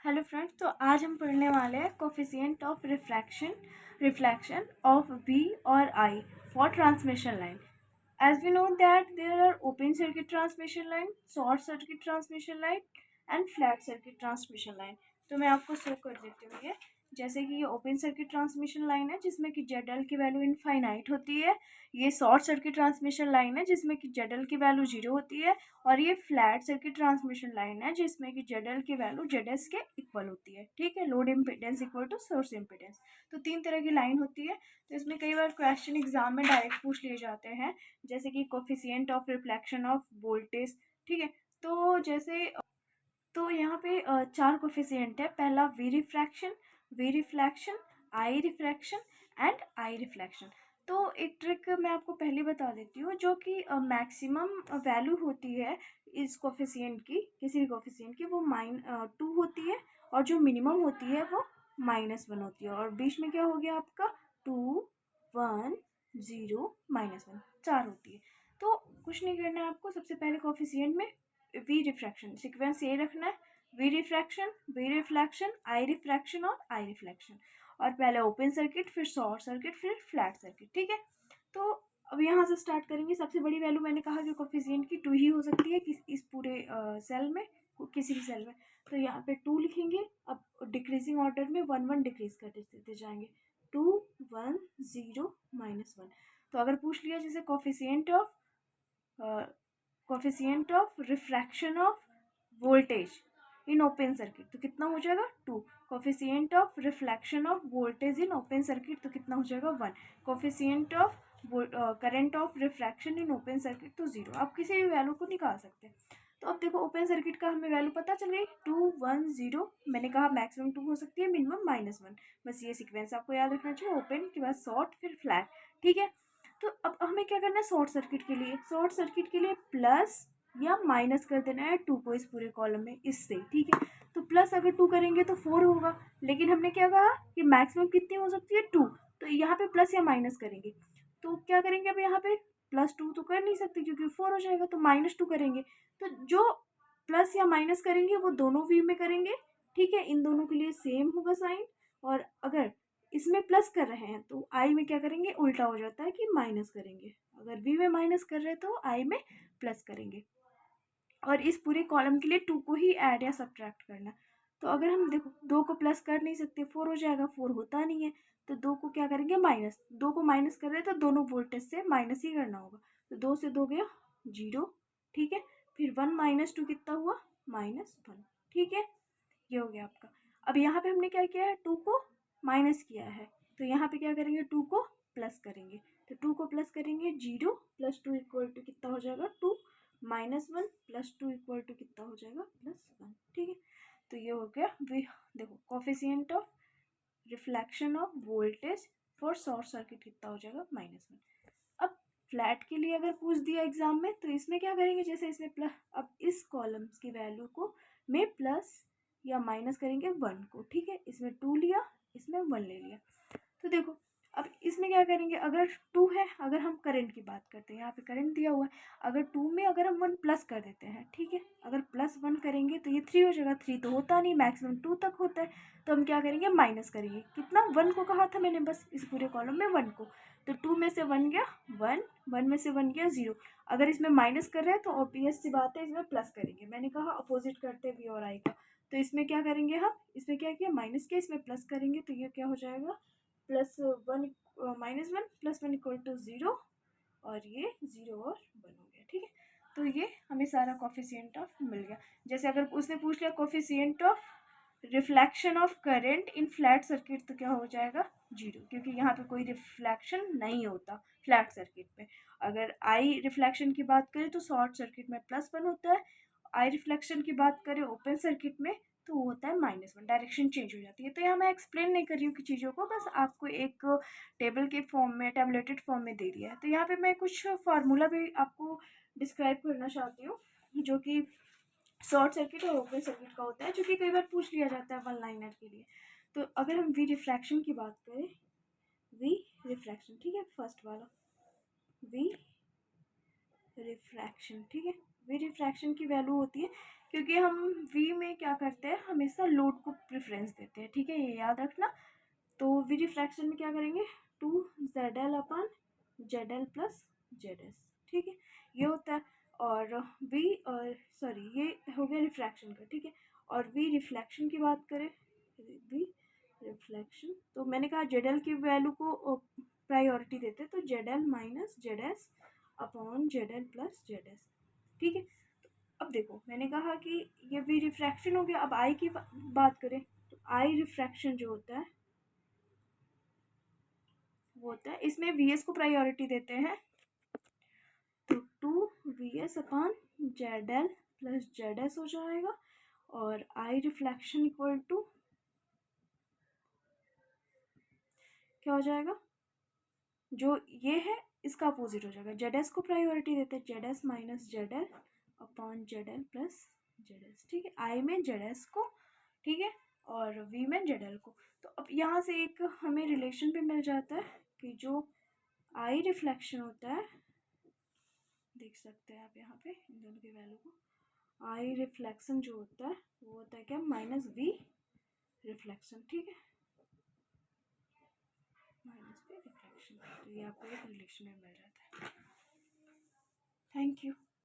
Hello friends, तो आज हम पढ़ने वाले हैं coefficient of reflection of B और I for transmission line. As we know that there are open circuit transmission line, short circuit transmission line and flat circuit transmission line. तो मैं आपको शो कर देती हूँ ये. जैसे कि ये ओपन सर्किट ट्रांसमिशन लाइन है जिसमें कि जेडएल की वैल्यू इनफाइनाइट होती है. ये शॉर्ट सर्किट ट्रांसमिशन लाइन है जिसमें कि जेडएल की वैल्यू 0 होती है. और ये फ्लैट सर्किट ट्रांसमिशन लाइन है जिसमें कि जेडएल की वैल्यू जेडएस के इक्वल होती है. ठीक है, load impedance equal to source impedance. तो 3 तरह की लाइन होती है. तो इसमें कई बार क्वेश्चन एग्जाम में डायरेक्ट पूछ लिए जाते हैं, जैसे कि coefficient of reflection of voltage. ठीक है, तो जैसे तो यहाँ पे 4 कोफिशिएंट है. पहला V reflection, I reflection and I reflection. तो एक ट्रिक मैं आपको पहले बता देती हूँ, जो कि मैक्सिमम वैल्यू होती है इस कोफिशिएंट की, किसी भी कोफिशिएंट की, वो 2 होती है. और जो मिनिमम होती है वो -1 होती है. और बीच में क्या हो गया आपका 2 1 0 -1 4 होती है. तो कुछ नहीं करना है आपको. सबसे पहले कोफिशिएंट में वी रिफ्रैक्शन सीक्वेंस ये रखना है. वी रिफ्लेक्शन, आई रिफ्लेक्शन और आई रिफ्लेक्शन. और पहले ओपन सर्किट, फिर शॉर्ट सर्किट, फिर फ्लैट सर्किट. ठीक है, तो अब यहाँ से स्टार्ट करेंगे. सबसे बड़ी वैल्यू मैंने कहा कि कोफिशिएंट की 2 ही हो सकती है इस पूरे सेल में, किसी भी सेल में. तो यहाँ पे 2 लिखेंगे. अब डिक्रीजिंग ऑर्डर में 1 1 डिक्रीज कर देते जाएंगे. 2 1 0 -1. तो अगर पूछ लिया जैसे coefficient of refraction of voltage in open circuit, तो कितना हो जाएगा 2. Coefficient of reflection of voltage in open circuit, तो कितना हो जाएगा 1. Coefficient of current of refraction in open circuit, तो 0. आप किसी भी वैल्यू को निकाल सकते हैं. तो अब देखो ओपन सर्किट का हमें वैल्यू पता चल गई 2 1 0. मैंने कहा मैक्सिमम 2 हो सकती है, मिनिमम -1. बस ये सीक्वेंस आपको याद रखना चाहिए. ओपन के बाद शॉर्ट, फिर फ्लैट. ठीक है, तो अब हमें क्या करना है शॉर्ट सर्किट के लिए. शॉर्ट सर्किट के लिए प्लस या माइनस कर देना है 2 को इस पूरे कॉलम में इससे. ठीक है, तो प्लस अगर 2 करेंगे तो 4 होगा. लेकिन हमने क्या कहा कि मैक्सिमम कितनी हो सकती है 2. तो यहाँ पे प्लस या माइनस करेंगे. तो क्या करेंगे अब यहाँ पे +2 तो कर नहीं सकते क्योंकि 4 हो जाएगा. तो -2 करेंगे. तो जो प्लस या माइनस करेंगे वो दोनों व्यू में करेंगे. ठीक है, इन दोनों के लिए सेम होगा साइन. और अगर इसमें प्लस कर रहे हैं तो आई में क्या करेंगे, उल्टा हो जाता है कि माइनस करेंगे. अगर वी में माइनस कर रहे हैं तो आई में प्लस करेंगे. और इस पूरे कॉलम के लिए 2 को ही ऐड या सब्ट्रैक्ट करना. तो अगर हम देखो 2 को प्लस कर नहीं सकते, 4 हो जाएगा. 4 होता नहीं है तो 2 को क्या करेंगे माइनस. 2 को माइनस कर रहे हैं तो दोनों वोल्टेज से माइनस ही करना होगा. तो 2 से 2 गया 0. ठीक है, फिर 1 - 2 कितना हुआ -1. ठीक है, ये हो गया आपका. अब यहाँ पे हमने क्या किया है 2 को माइनस किया है. तो यहाँ पे क्या करेंगे 2 को प्लस करेंगे. तो 2 को प्लस करेंगे 0 + 2 इक्वल टू कितना हो जाएगा 2 -1 + 2 इक्वल टू कितना हो जाएगा +1. ठीक है, तो ये हो गया. देखो coefficient of reflection of voltage for short circuit कितना हो जाएगा -1. अब फ्लैट के लिए अगर पूछ दिया एग्जाम में तो इसमें क्या करेंगे, जैसे इसमें प्लस, अब इस कॉलम्स की वैल्यू को में प्लस या माइनस करेंगे 1 को. ठीक है, इसमें 2 लिया, इसमें 1 ले लिया. तो देखो अब इसमें क्या करेंगे, अगर 2 है, अगर हम करंट की बात करते हैं, यहाँ पे करंट दिया हुआ है. अगर 2 में अगर हम 1 प्लस कर देते हैं, ठीक है, अगर +1 करेंगे तो ये 3 हो जाएगा. 3 तो होता नहीं, मैक्सिमम 2 तक होता है. तो हम क्या करेंगे माइनस करेंगे. कितना 1 को कहा था मैंने, बस इस पूरे कॉलम में 1 को. तो 2 में से 1 गया 1, 1 में से 1 गया 0. अगर इसमें माइनस कर रहे हैं तो ऑब्वियस सी बात है इसमें प्लस करेंगे. मैंने कहा अपोजिट करते हैं वी और आई का. तो इसमें क्या करेंगे हम, इसमें क्या किया माइनस किया, इसमें प्लस करेंगे. तो ये क्या हो जाएगा +1 -1 + 1 इक्वल टू 0. और ये 0 और 1 हो गया. ठीक है, तो ये हमें सारा कोफिशिएंट ऑफ मिल गया. जैसे अगर उसने पूछ लिया coefficient of reflection of current in flat circuit, तो क्या हो जाएगा 0, क्योंकि यहाँ पे कोई रिफ्लेक्शन नहीं होता फ्लैट सर्किट पे. अगर आई रिफ्लेक्शन की बात करें तो शॉर्ट सर्किट में +1 होता है. आई रिफ्लेक्शन की बात करें ओपन सर्किट में तो वो होता है -1. डायरेक्शन चेंज हो जाती है. तो यहाँ मैं एक्सप्लेन नहीं कर रही हूँ कि चीज़ों को, बस आपको एक टेबल के फॉर्म में, टेबलेटेड फॉर्म में दे दिया है. तो यहाँ पे मैं कुछ फार्मूला भी आपको डिस्क्राइब करना चाहती हूँ, जो कि शॉर्ट सर्किट और ओपन सर्किट का होता है, जो कि कई बार पूछ लिया जाता है 1 लाइनर के लिए. तो अगर हम वी रिफ्रैक्शन की बात करें, वी रिफ्रैक्शन, ठीक है, फर्स्ट वाला वी रिफ्रैक्शन. ठीक है, वी रिफ्रैक्शन की वैल्यू होती है क्योंकि हम वी में क्या करते हैं, हमेशा लोड को प्रेफरेंस देते हैं, ठीक है, ये याद रखना। तो वी रिफ्रैक्शन में क्या करेंगे, 2ZL अपन ZL प्लस ZS, ठीक है, ये होता है। और वी सॉरी ये हो गया रिफ्रैक्शन का, ठीक है। और वी रिफ्लेक्शन की बात करें, वी रिफ्लेक्शन, तो मैंने कहा ZL की वैल्यू को प्रायोरिटी देते, तो ZL minus ZS upon ZL plus ZS, ठीक है। अब देखो मैंने कहा कि ये वी रिफ्रैक्शन हो गया। अब आई की बात करें, तो आई रिफ्रैक्शन जो होता है वो होता है, इसमें वी एस को प्रायोरिटी देते हैं, तो 2VS upon ZL plus ZS हो जाएगा। और आई रिफ्लेक्शन इक्वल टू क्या हो जाएगा, जो ये है इसका अपोजिट हो जाएगा, ZS को प्रायोरिटी देते हैं, ZS minus ZL upon ZL plus ZS, ठीक है, आई में ZS को, ठीक है, और वी में ZL को। तो अब यहाँ से एक हमें रिलेशन भी मिल जाता है कि जो आई रिफ्लेक्शन होता है, देख सकते हैं आप यहाँ पे इन दोनों की वैल्यू को, आई रिफ्लेक्शन जो होता है वो होता है क्या, माइनस वी रिफ्लेक्शन, ठीक है, माइनस वी रिफ्लेक्शन। तो ये आपको एक रिलेशन में मिल जाता है। Thank you.